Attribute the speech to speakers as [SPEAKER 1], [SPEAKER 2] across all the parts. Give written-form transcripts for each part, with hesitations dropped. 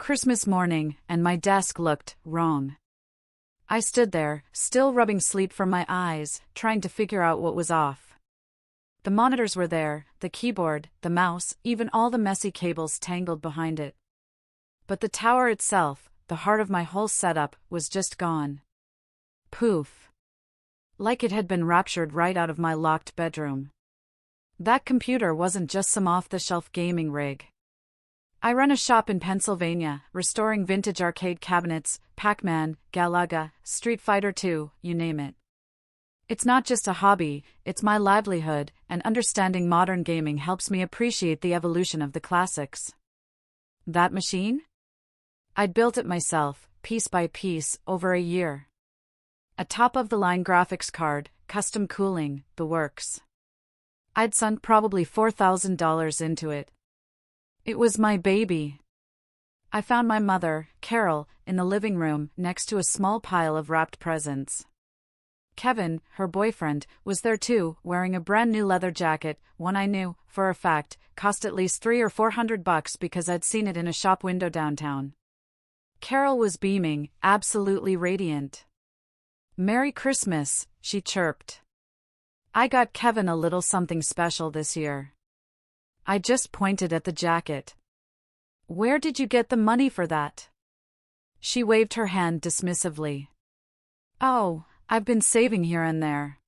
[SPEAKER 1] Christmas morning, and my desk looked wrong. I stood there, still rubbing sleep from my eyes, trying to figure out what was off. The monitors were there, the keyboard, the mouse, even all the messy cables tangled behind it. But the tower itself, the heart of my whole setup, was just gone. Poof. Like it had been raptured right out of my locked bedroom. That computer wasn't just some off-the-shelf gaming rig. I run a shop in Pennsylvania, restoring vintage arcade cabinets, Pac-Man, Galaga, Street Fighter II, you name it. It's not just a hobby, it's my livelihood, and understanding modern gaming helps me appreciate the evolution of the classics. That machine? I'd built it myself, piece by piece, over a year. A top-of-the-line graphics card, custom cooling, the works. I'd sunk probably $4,000 into it. It was my baby. I found my mother, Carol, in the living room, next to a small pile of wrapped presents. Kevin, her boyfriend, was there too, wearing a brand new leather jacket, one I knew, for a fact, cost at least $300 or $400 because I'd seen it in a shop window downtown. Carol was beaming, absolutely radiant. "Merry Christmas," she chirped. "I got Kevin a little something special this year." I just pointed at the jacket. "Where did you get the money for that?" She waved her hand dismissively. "Oh, I've been saving here and there."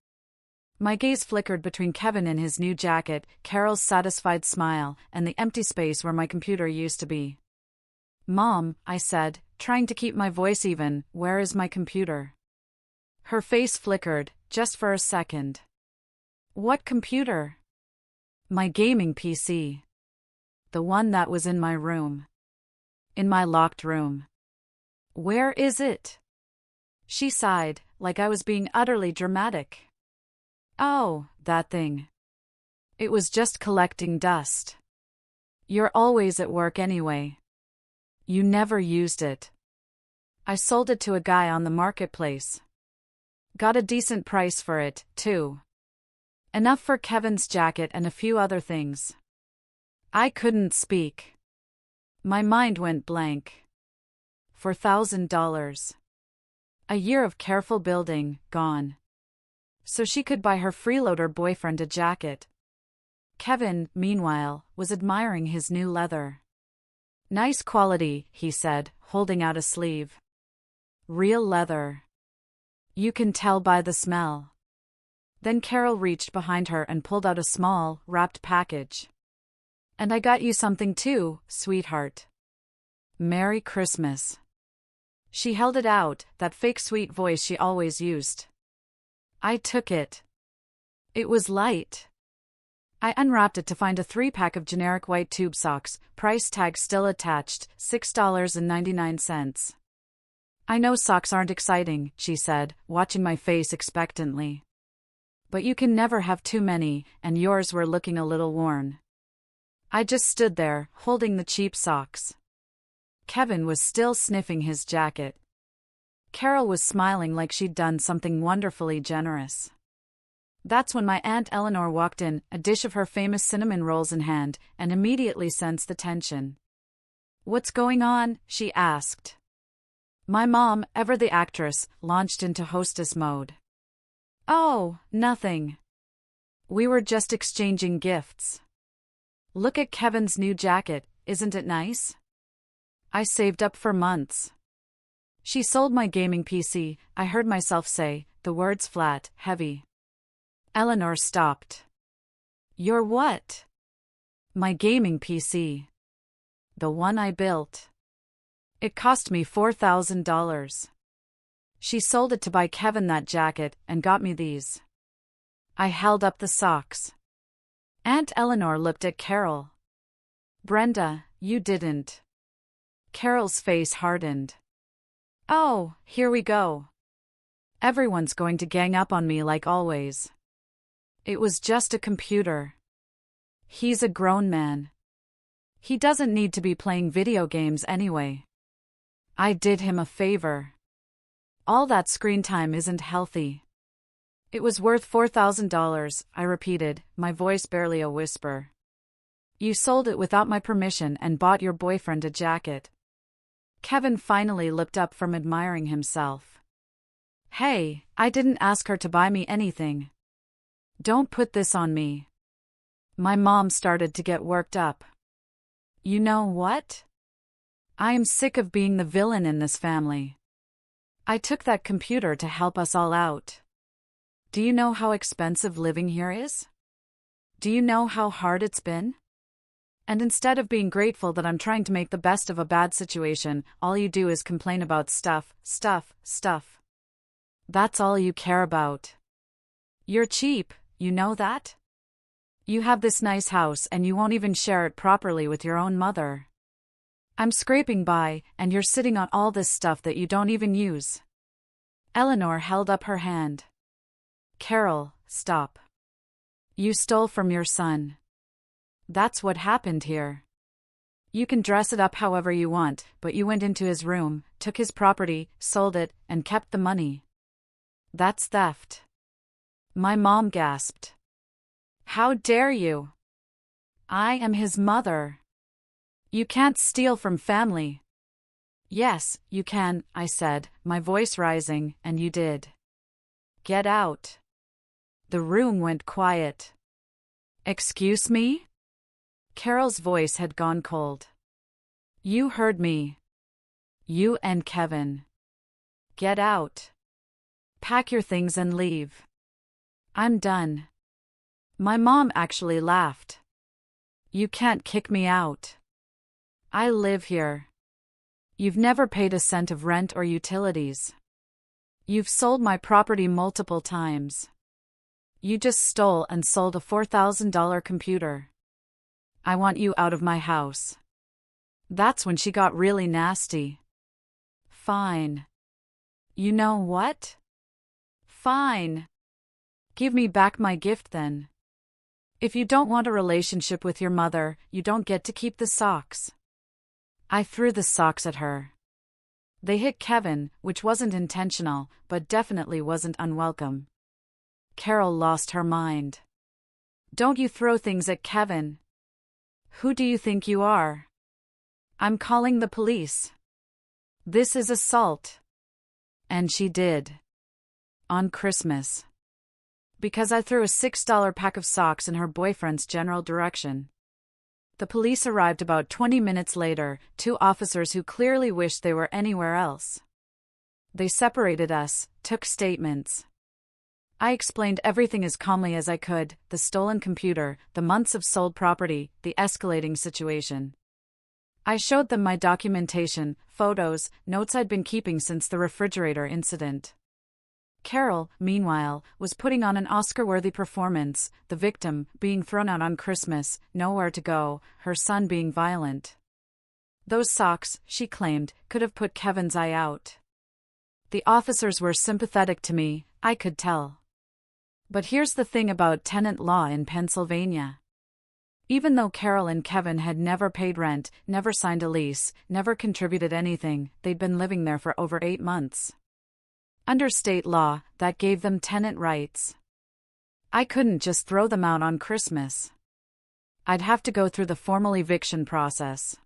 [SPEAKER 1] My gaze flickered between Kevin and his new jacket, Carol's satisfied smile, and the empty space where my computer used to be. "Mom," I said, trying to keep my voice even, "where is my computer?" Her face flickered, just for a second. "What computer?" "My gaming PC. The one that was in my room. In my locked room." "Where is it?" She sighed, like I was being utterly dramatic. "Oh, that thing. It was just collecting dust. You're always at work anyway. You never used it. I sold it to a guy on the marketplace. Got a decent price for it, too. Enough for Kevin's jacket and a few other things." I couldn't speak. My mind went blank. $4,000. A year of careful building, gone. So she could buy her freeloader boyfriend a jacket. Kevin, meanwhile, was admiring his new leather. "Nice quality," he said, holding out a sleeve. "Real leather. You can tell by the smell." Then Carol reached behind her and pulled out a small, wrapped package. "And I got you something too, sweetheart. Merry Christmas." She held it out, that fake sweet voice she always used. I took it. It was light. I unwrapped it to find a 3-pack of generic white tube socks, price tag still attached, $6.99. "I know socks aren't exciting," she said, watching my face expectantly. "But you can never have too many, and yours were looking a little worn." I just stood there, holding the cheap socks. Kevin was still sniffing his jacket. Carol was smiling like she'd done something wonderfully generous. That's when my Aunt Eleanor walked in, a dish of her famous cinnamon rolls in hand, and immediately sensed the tension. "What's going on?" she asked. My mom, ever the actress, launched into hostess mode. "Oh, nothing. We were just exchanging gifts. Look at Kevin's new jacket, isn't it nice? I saved up for months." She sold my gaming PC, I heard myself say, the words flat, heavy. Eleanor stopped. "Your what?" "My gaming PC. The one I built. It cost me $4,000. She sold it to buy Kevin that jacket, and got me these." I held up the socks. Aunt Eleanor looked at Carol. "Brenda, you didn't." Carol's face hardened. "Oh, here we go. Everyone's going to gang up on me like always. It was just a computer. He's a grown man. He doesn't need to be playing video games anyway. I did him a favor. All that screen time isn't healthy." "It was worth $4,000, I repeated, my voice barely a whisper. "You sold it without my permission and bought your boyfriend a jacket." Kevin finally looked up from admiring himself. Hey, I didn't ask her to buy me anything. Don't put this on me. My mom started to get worked up. You know what? I am sick of being the villain in this family. I took that computer to help us all out. Do you know how expensive living here is? Do you know how hard it's been? And instead of being grateful that I'm trying to make the best of a bad situation, all you do is complain about stuff. That's all you care about. You're cheap, you know that? You have this nice house and you won't even share it properly with your own mother. I'm scraping by, and you're sitting on all this stuff that you don't even use. Eleanor held up her hand. Carol, stop. You stole from your son. That's what happened here. You can dress it up however you want, but you went into his room, took his property, sold it, and kept the money. That's theft. My mom gasped. How dare you? I am his mother. You can't steal from family. Yes, you can, I said, my voice rising, and you did. Get out. The room went quiet. Excuse me? Carol's voice had gone cold. You heard me. You and Kevin. Get out. Pack your things and leave. I'm done. My mom actually laughed. You can't kick me out. I live here. You've never paid a cent of rent or utilities. You've sold my property multiple times. You just stole and sold a $4,000 computer. I want you out of my house. That's when she got really nasty. Fine. You know what? Fine. Give me back my gift then. If you don't want a relationship with your mother, you don't get to keep the socks. I threw the socks at her. They hit Kevin, which wasn't intentional, but definitely wasn't unwelcome. Carol lost her mind. Don't you throw things at Kevin. Who do you think you are? I'm calling the police. This is assault. And she did. On Christmas. Because I threw a $6 pack of socks in her boyfriend's general direction. The police arrived about 20 minutes later, 2 officers who clearly wished they were anywhere else. They separated us, took statements. I explained everything as calmly as I could, the stolen computer, the months of sold property, the escalating situation. I showed them my documentation, photos, notes I'd been keeping since the refrigerator incident. Carol, meanwhile, was putting on an Oscar-worthy performance, the victim, being thrown out on Christmas, nowhere to go, her son being violent. Those socks, she claimed, could have put Kevin's eye out. The officers were sympathetic to me, I could tell. But here's the thing about tenant law in Pennsylvania. Even though Carol and Kevin had never paid rent, never signed a lease, never contributed anything, they'd been living there for over 8 months. Under state law, that gave them tenant rights. I couldn't just throw them out on Christmas. I'd have to go through the formal eviction process.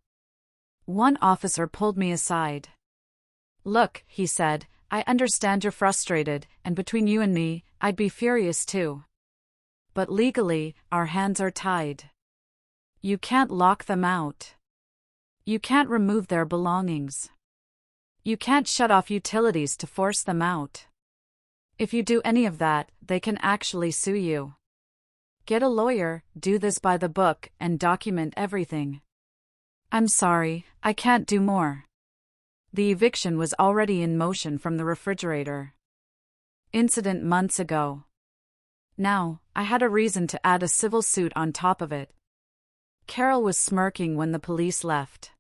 [SPEAKER 1] One officer pulled me aside. Look, he said, I understand you're frustrated, and between you and me, I'd be furious too. But legally, our hands are tied. You can't lock them out. You can't remove their belongings. You can't shut off utilities to force them out. If you do any of that, they can actually sue you. Get a lawyer, do this by the book, and document everything. I'm sorry, I can't do more. The eviction was already in motion from the refrigerator. Incident months ago. Now, I had a reason to add a civil suit on top of it. Carol was smirking when the police left.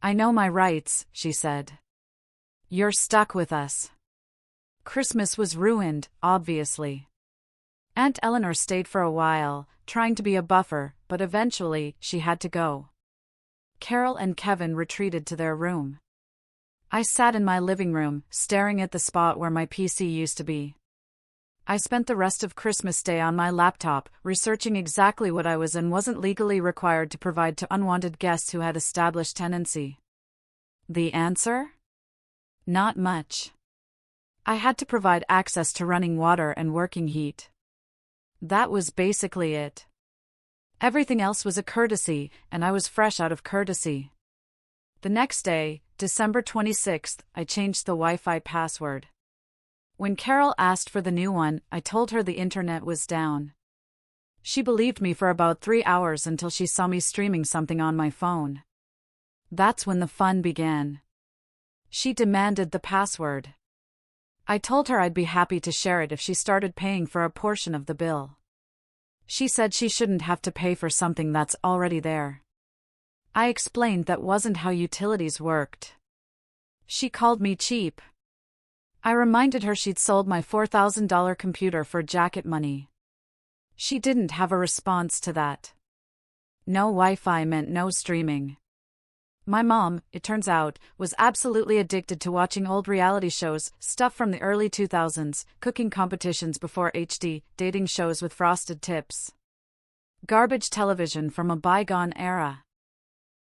[SPEAKER 1] I know my rights, she said. You're stuck with us. Christmas was ruined, obviously. Aunt Eleanor stayed for a while, trying to be a buffer, but eventually, she had to go. Carol and Kevin retreated to their room. I sat in my living room, staring at the spot where my PC used to be. I spent the rest of Christmas Day on my laptop, researching exactly what I was and wasn't legally required to provide to unwanted guests who had established tenancy. The answer? Not much. I had to provide access to running water and working heat. That was basically it. Everything else was a courtesy, and I was fresh out of courtesy. The next day, December 26th, I changed the Wi-Fi password. When Carol asked for the new one, I told her the internet was down. She believed me for about 3 hours until she saw me streaming something on my phone. That's when the fun began. She demanded the password. I told her I'd be happy to share it if she started paying for a portion of the bill. She said she shouldn't have to pay for something that's already there. I explained that wasn't how utilities worked. She called me cheap. I reminded her she'd sold my $4,000 computer for jacket money. She didn't have a response to that. No Wi-Fi meant no streaming. My mom, it turns out, was absolutely addicted to watching old reality shows, stuff from the early 2000s, cooking competitions before HD, dating shows with frosted tips. Garbage television from a bygone era.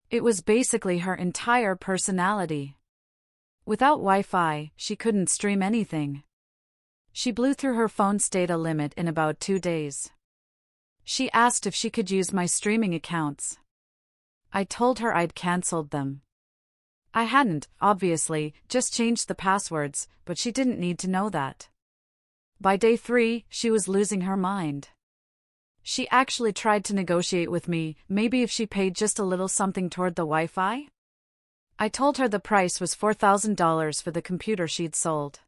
[SPEAKER 1] It was basically her entire personality. Without Wi-Fi, she couldn't stream anything. She blew through her phone's data limit in about 2 days. She asked if she could use my streaming accounts. I told her I'd cancelled them. I hadn't, obviously, just changed the passwords, but she didn't need to know that. By day 3, she was losing her mind. She actually tried to negotiate with me, maybe if she paid just a little something toward the Wi-Fi? I told her the price was $4,000 for the computer she'd sold.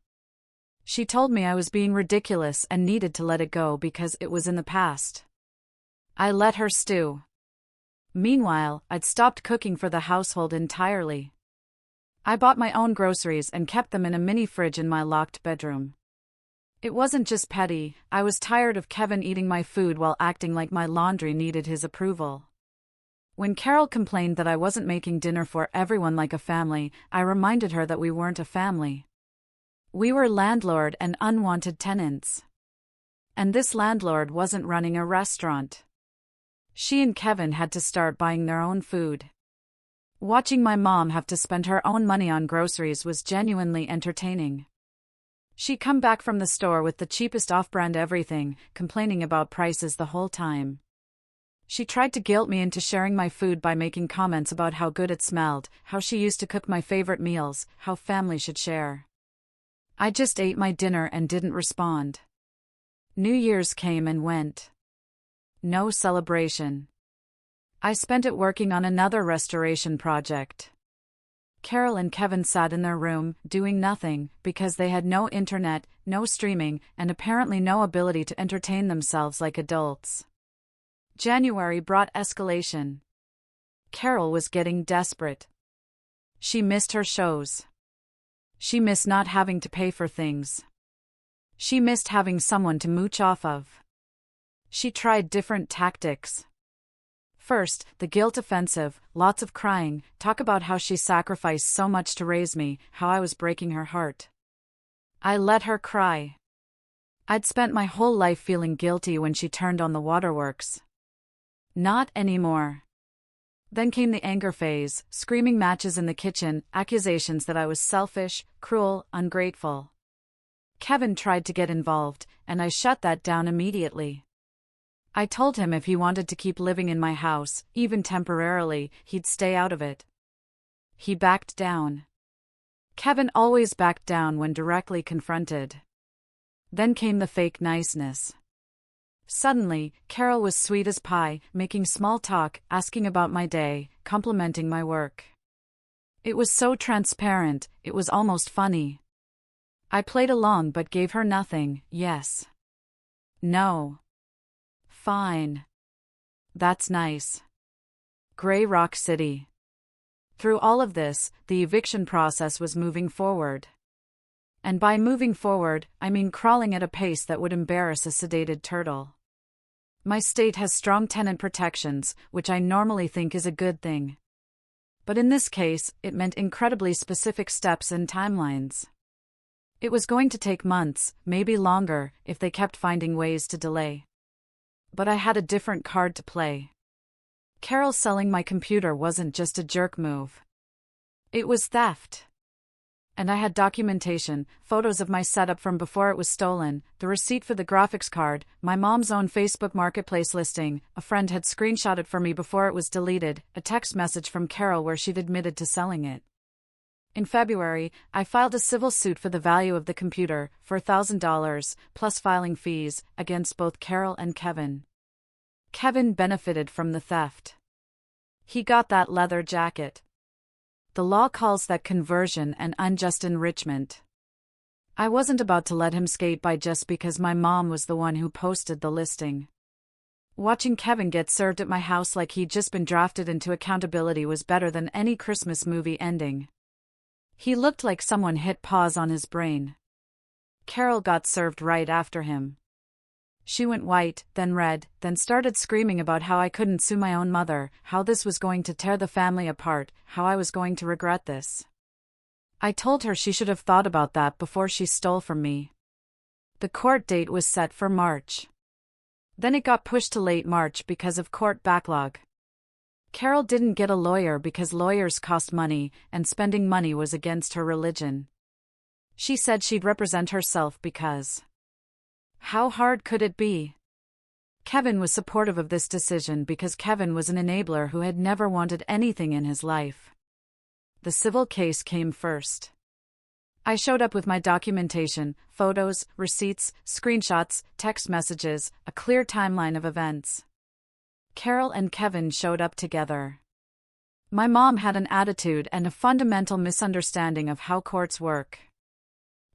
[SPEAKER 1] She told me I was being ridiculous and needed to let it go because it was in the past. I let her stew. Meanwhile, I'd stopped cooking for the household entirely. I bought my own groceries and kept them in a mini fridge in my locked bedroom. It wasn't just petty, I was tired of Kevin eating my food while acting like my laundry needed his approval. When Carol complained that I wasn't making dinner for everyone like a family, I reminded her that we weren't a family. We were landlord and unwanted tenants. And this landlord wasn't running a restaurant. She and Kevin had to start buying their own food. Watching my mom have to spend her own money on groceries was genuinely entertaining. She'd come back from the store with the cheapest off-brand everything, complaining about prices the whole time. She tried to guilt me into sharing my food by making comments about how good it smelled, how she used to cook my favorite meals, how family should share. I just ate my dinner and didn't respond. New Year's came and went. No celebration. I spent it working on another restoration project. Carol and Kevin sat in their room, doing nothing, because they had no internet, no streaming, and apparently no ability to entertain themselves like adults. January brought escalation. Carol was getting desperate. She missed her shows. She missed not having to pay for things. She missed having someone to mooch off of. She tried different tactics. First, the guilt offensive, lots of crying, talk about how she sacrificed so much to raise me, how I was breaking her heart. I let her cry. I'd spent my whole life feeling guilty when she turned on the waterworks. Not anymore. Then came the anger phase, screaming matches in the kitchen, accusations that I was selfish, cruel, ungrateful. Kevin tried to get involved, and I shut that down immediately. I told him if he wanted to keep living in my house, even temporarily, he'd stay out of it. He backed down. Kevin always backed down when directly confronted. Then came the fake niceness. Suddenly, Carol was sweet as pie, making small talk, asking about my day, complimenting my work. It was so transparent, it was almost funny. I played along but gave her nothing, yes. No. Fine. That's nice. Grey Rock City. Through all of this, the eviction process was moving forward. And by moving forward, I mean crawling at a pace that would embarrass a sedated turtle. My state has strong tenant protections, which I normally think is a good thing. But in this case, it meant incredibly specific steps and timelines. It was going to take months, maybe longer, if they kept finding ways to delay. But I had a different card to play. Carol selling my computer wasn't just a jerk move. It was theft. And I had documentation, photos of my setup from before it was stolen, the receipt for the graphics card, my mom's own Facebook Marketplace listing, a friend had screenshot it for me before it was deleted, a text message from Carol where she'd admitted to selling it. In February, I filed a civil suit for the value of the computer, $4,000, plus filing fees, against both Carol and Kevin. Kevin benefited from the theft. He got that leather jacket. The law calls that conversion and unjust enrichment. I wasn't about to let him skate by just because my mom was the one who posted the listing. Watching Kevin get served at my house like he'd just been drafted into accountability was better than any Christmas movie ending. He looked like someone hit pause on his brain. Carol got served right after him. She went white, then red, then started screaming about how I couldn't sue my own mother, how this was going to tear the family apart, how I was going to regret this. I told her she should have thought about that before she stole from me. The court date was set for March. Then it got pushed to late March because of court backlog. Carol didn't get a lawyer because lawyers cost money, and spending money was against her religion. She said she'd represent herself because... How hard could it be? Kevin was supportive of this decision because Kevin was an enabler who had never wanted anything in his life. The civil case came first. I showed up with my documentation, photos, receipts, screenshots, text messages, a clear timeline of events. Carol and Kevin showed up together. My mom had an attitude and a fundamental misunderstanding of how courts work.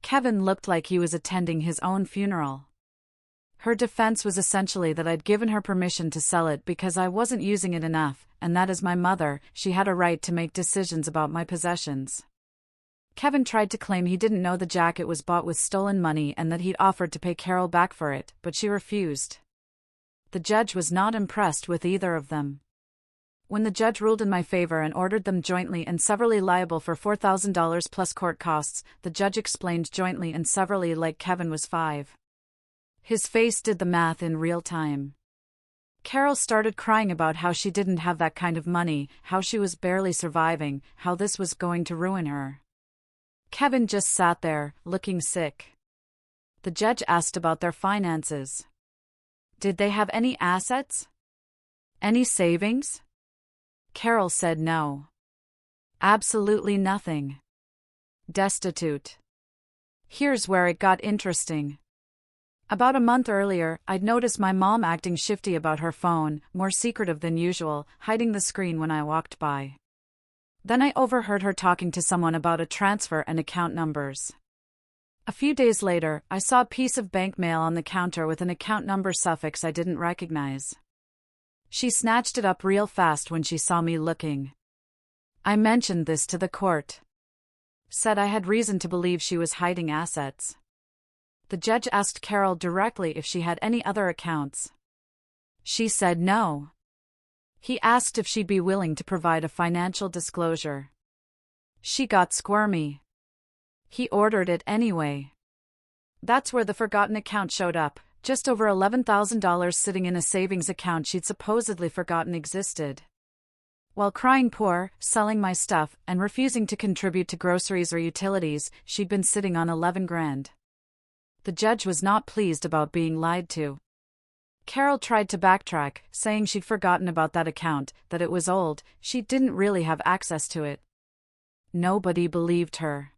[SPEAKER 1] Kevin looked like he was attending his own funeral. Her defense was essentially that I'd given her permission to sell it because I wasn't using it enough, and that as my mother, she had a right to make decisions about my possessions. Kevin tried to claim he didn't know the jacket was bought with stolen money and that he'd offered to pay Carol back for it, but she refused. The judge was not impressed with either of them. When the judge ruled in my favor and ordered them jointly and severally liable for $4,000 plus court costs, the judge explained jointly and severally like Kevin was 5. His face did the math in real time. Carol started crying about how she didn't have that kind of money, how she was barely surviving, how this was going to ruin her. Kevin just sat there, looking sick. The judge asked about their finances. Did they have any assets? Any savings? Carol said no. Absolutely nothing. Destitute. Here's where it got interesting. About a month earlier, I'd noticed my mom acting shifty about her phone, more secretive than usual, hiding the screen when I walked by. Then I overheard her talking to someone about a transfer and account numbers. A few days later, I saw a piece of bank mail on the counter with an account number suffix I didn't recognize. She snatched it up real fast when she saw me looking. I mentioned this to the court. Said I had reason to believe she was hiding assets. The judge asked Carol directly if she had any other accounts. She said no. He asked if she'd be willing to provide a financial disclosure. She got squirmy. He ordered it anyway. That's where the forgotten account showed up, just over $11,000 sitting in a savings account she'd supposedly forgotten existed. While crying poor, selling my stuff, and refusing to contribute to groceries or utilities, she'd been sitting on $11,000. The judge was not pleased about being lied to. Carol tried to backtrack, saying she'd forgotten about that account, that it was old, she didn't really have access to it. Nobody believed her.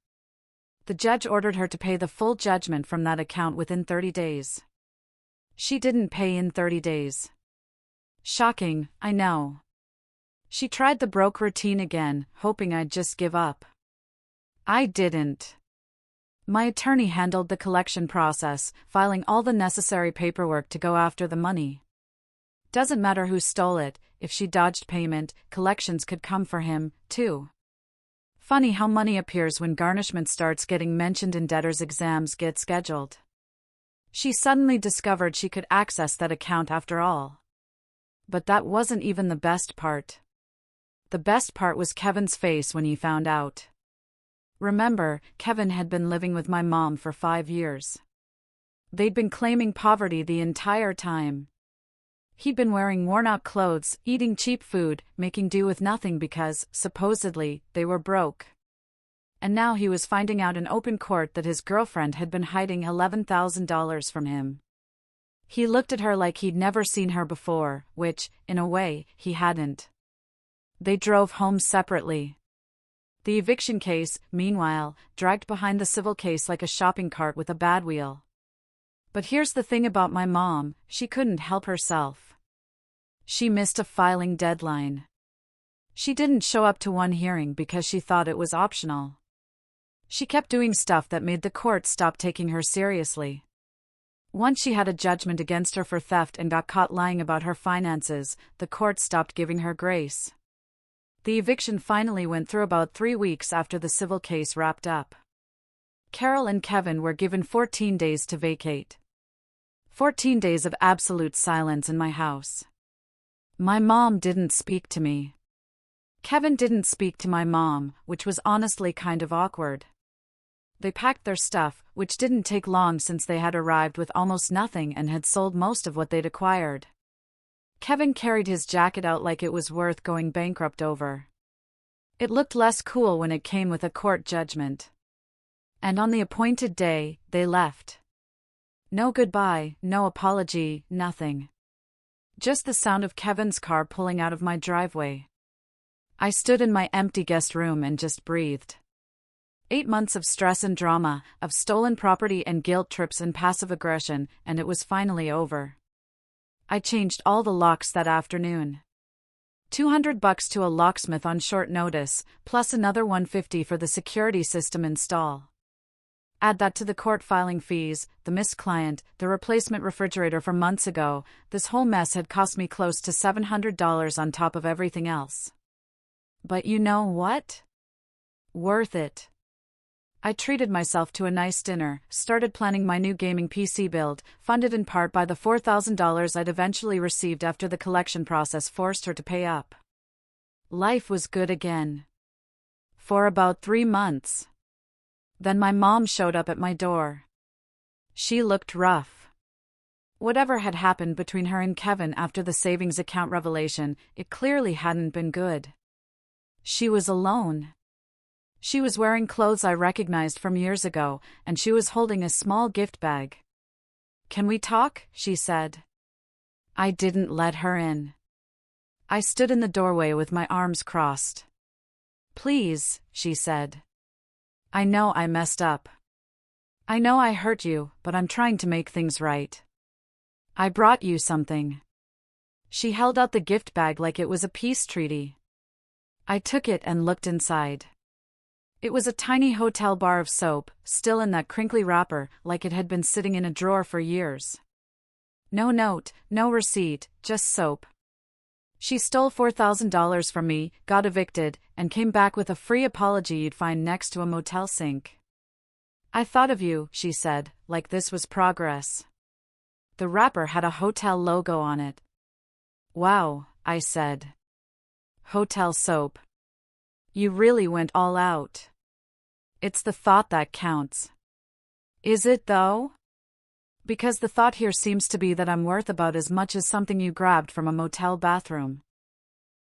[SPEAKER 1] The judge ordered her to pay the full judgment from that account within 30 days. She didn't pay in 30 days. Shocking, I know. She tried the broke routine again, hoping I'd just give up. I didn't. My attorney handled the collection process, filing all the necessary paperwork to go after the money. Doesn't matter who stole it, if she dodged payment, collections could come for him, too. Funny how money appears when garnishment starts getting mentioned and debtors' exams get scheduled. She suddenly discovered she could access that account after all. But that wasn't even the best part. The best part was Kevin's face when he found out. Remember, Kevin had been living with my mom for 5 years. They'd been claiming poverty the entire time. He'd been wearing worn-out clothes, eating cheap food, making do with nothing because, supposedly, they were broke. And now he was finding out in open court that his girlfriend had been hiding $11,000 from him. He looked at her like he'd never seen her before, which, in a way, he hadn't. They drove home separately. The eviction case, meanwhile, dragged behind the civil case like a shopping cart with a bad wheel. But here's the thing about my mom, she couldn't help herself. She missed a filing deadline. She didn't show up to one hearing because she thought it was optional. She kept doing stuff that made the court stop taking her seriously. Once she had a judgment against her for theft and got caught lying about her finances, the court stopped giving her grace. The eviction finally went through about 3 weeks after the civil case wrapped up. Carol and Kevin were given 14 days to vacate. 14 days of absolute silence in my house. My mom didn't speak to me. Kevin didn't speak to my mom, which was honestly kind of awkward. They packed their stuff, which didn't take long since they had arrived with almost nothing and had sold most of what they'd acquired. Kevin carried his jacket out like it was worth going bankrupt over. It looked less cool when it came with a court judgment. And on the appointed day, they left. No goodbye, no apology, nothing. Just the sound of Kevin's car pulling out of my driveway. I stood in my empty guest room and just breathed. 8 months of stress and drama, of stolen property and guilt trips and passive aggression, and it was finally over. I changed all the locks that afternoon. $200 to a locksmith on short notice, plus another $150 for the security system install. Add that to the court filing fees, the missed client, the replacement refrigerator from months ago. This whole mess had cost me close to $700 on top of everything else. But you know what? Worth it. I treated myself to a nice dinner, started planning my new gaming PC build, funded in part by the $4,000 I'd eventually received after the collection process forced her to pay up. Life was good again. For about 3 months. Then my mom showed up at my door. She looked rough. Whatever had happened between her and Kevin after the savings account revelation, it clearly hadn't been good. She was alone. She was wearing clothes I recognized from years ago, and she was holding a small gift bag. "Can we talk?" she said. I didn't let her in. I stood in the doorway with my arms crossed. "Please," she said. "I know I messed up. I know I hurt you, but I'm trying to make things right. I brought you something." She held out the gift bag like it was a peace treaty. I took it and looked inside. It was a tiny hotel bar of soap, still in that crinkly wrapper, like it had been sitting in a drawer for years. No note, no receipt, just soap. She stole $4,000 from me, got evicted, and came back with a free apology you'd find next to a motel sink. "I thought of you," she said, like this was progress. The wrapper had a hotel logo on it. "Wow," I said. "Hotel soap. You really went all out." "It's the thought that counts." "Is it though? Because the thought here seems to be that I'm worth about as much as something you grabbed from a motel bathroom.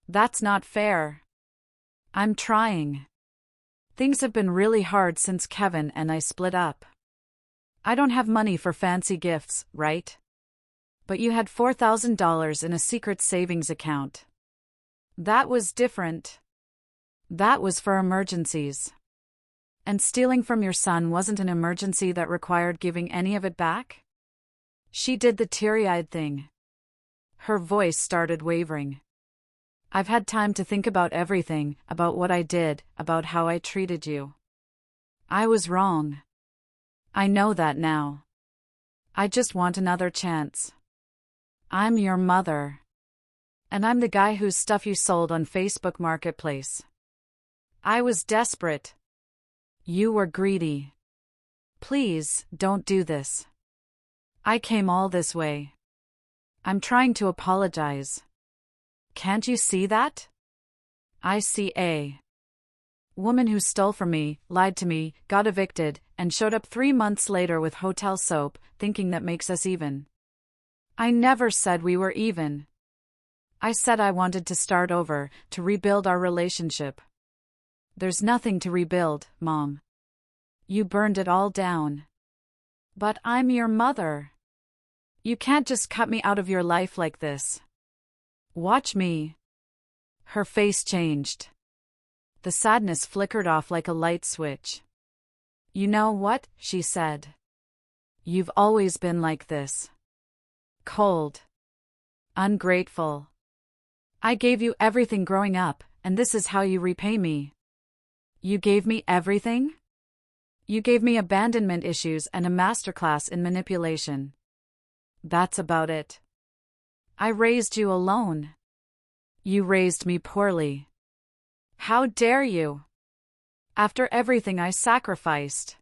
[SPEAKER 1] That's not fair. I'm trying. Things have been really hard since Kevin and I split up. I don't have money for fancy gifts, right? But you had $4,000 in a secret savings account. That was different. That was for emergencies. And stealing from your son wasn't an emergency that required giving any of it back?" She did the teary-eyed thing. Her voice started wavering. "I've had time to think about everything, about what I did, about how I treated you. I was wrong. I know that now. I just want another chance. I'm your mother. And I'm the guy whose stuff you sold on Facebook Marketplace. I was desperate. You were greedy. Please, don't do this. I came all this way. I'm trying to apologize. Can't you see that? I see a woman who stole from me, lied to me, got evicted, and showed up 3 months later with hotel soap, thinking that makes us even. I never said we were even. I said I wanted to start over, to rebuild our relationship. There's nothing to rebuild, Mom. You burned it all down. But I'm your mother. You can't just cut me out of your life like this. Watch me. Her face changed. The sadness flickered off like a light switch. You know what, she said. You've always been like this. Cold. Ungrateful. I gave you everything growing up, and this is how you repay me. You gave me everything? You gave me abandonment issues and a masterclass in manipulation. That's about it. I raised you alone. You raised me poorly. How dare you? After everything I sacrificed.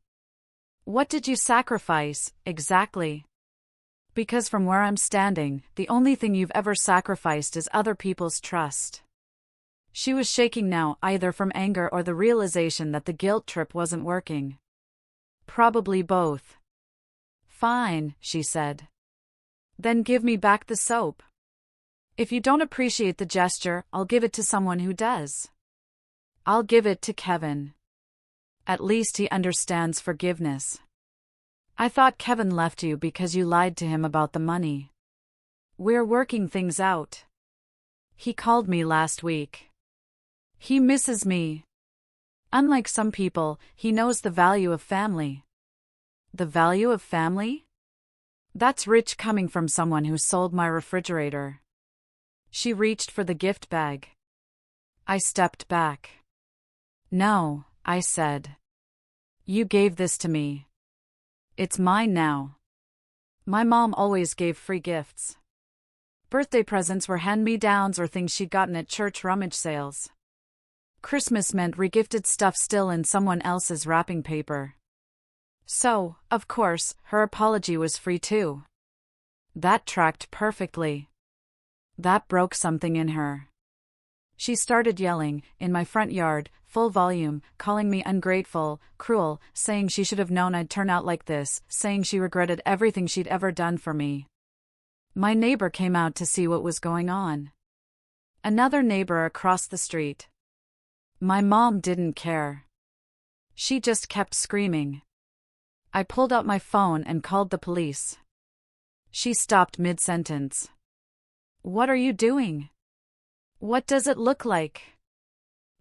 [SPEAKER 1] What did you sacrifice, exactly? Because from where I'm standing, the only thing you've ever sacrificed is other people's trust. She was shaking now, either from anger or the realization that the guilt trip wasn't working. Probably both. Fine, she said. Then give me back the soap. If you don't appreciate the gesture, I'll give it to someone who does. I'll give it to Kevin. At least he understands forgiveness. I thought Kevin left you because you lied to him about the money. We're working things out. He called me last week. He misses me. Unlike some people, he knows the value of family. The value of family? That's rich coming from someone who sold my refrigerator. She reached for the gift bag. I stepped back. No, I said. You gave this to me. It's mine now. My mom always gave free gifts. Birthday presents were hand-me-downs or things she'd gotten at church rummage sales. Christmas meant regifted stuff still in someone else's wrapping paper. So, of course, her apology was free too. That tracked perfectly. That broke something in her. She started yelling, in my front yard, full volume, calling me ungrateful, cruel, saying she should have known I'd turn out like this, saying she regretted everything she'd ever done for me. My neighbor came out to see what was going on. Another neighbor across the street. My mom didn't care. She just kept screaming. I pulled out my phone and called the police. She stopped mid-sentence. What are you doing? What does it look like?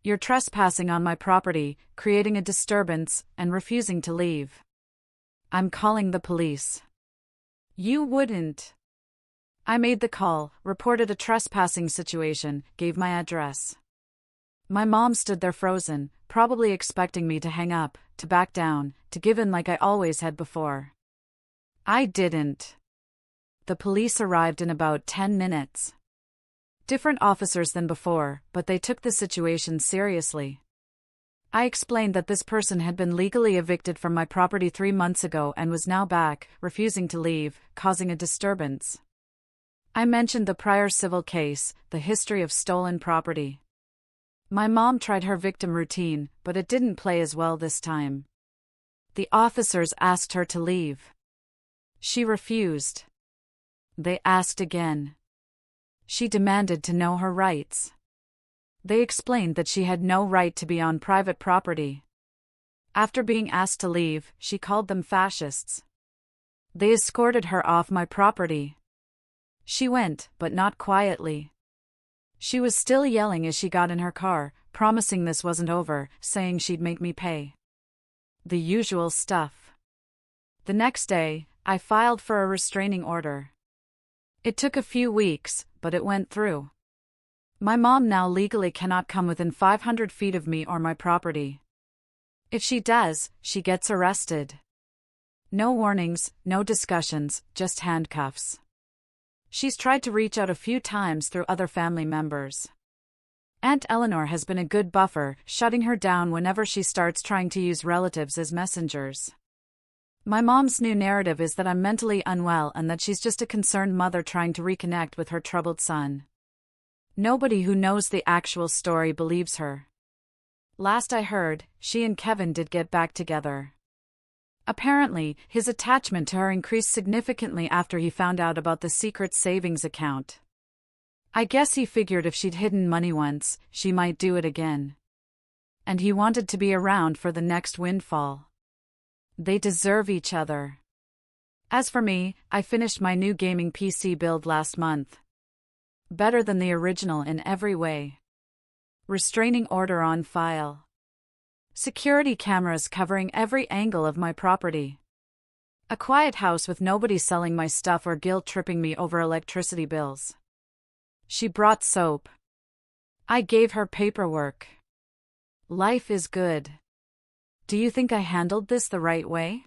[SPEAKER 1] You're trespassing on my property, creating a disturbance, and refusing to leave. I'm calling the police. You wouldn't. I made the call, reported a trespassing situation, gave my address. My mom stood there frozen, probably expecting me to hang up, to back down, to give in like I always had before. I didn't. The police arrived in about 10 minutes. Different officers than before, but they took the situation seriously. I explained that this person had been legally evicted from my property 3 months ago and was now back, refusing to leave, causing a disturbance. I mentioned the prior civil case, the history of stolen property. My mom tried her victim routine, but it didn't play as well this time. The officers asked her to leave. She refused. They asked again. She demanded to know her rights. They explained that she had no right to be on private property. After being asked to leave, she called them fascists. They escorted her off my property. She went, but not quietly. She was still yelling as she got in her car, promising this wasn't over, saying she'd make me pay. The usual stuff. The next day, I filed for a restraining order. It took a few weeks, but it went through. My mom now legally cannot come within 500 feet of me or my property. If she does, she gets arrested. No warnings, no discussions, just handcuffs. She's tried to reach out a few times through other family members. Aunt Eleanor has been a good buffer, shutting her down whenever she starts trying to use relatives as messengers. My mom's new narrative is that I'm mentally unwell and that she's just a concerned mother trying to reconnect with her troubled son. Nobody who knows the actual story believes her. Last I heard, she and Kevin did get back together. Apparently, his attachment to her increased significantly after he found out about the secret savings account. I guess he figured if she'd hidden money once, she might do it again. And he wanted to be around for the next windfall. They deserve each other. As for me, I finished my new gaming PC build last month. Better than the original in every way. Restraining order on file. Security cameras covering every angle of my property. A quiet house with nobody selling my stuff or guilt-tripping me over electricity bills. She brought soap. I gave her paperwork. Life is good. Do you think I handled this the right way?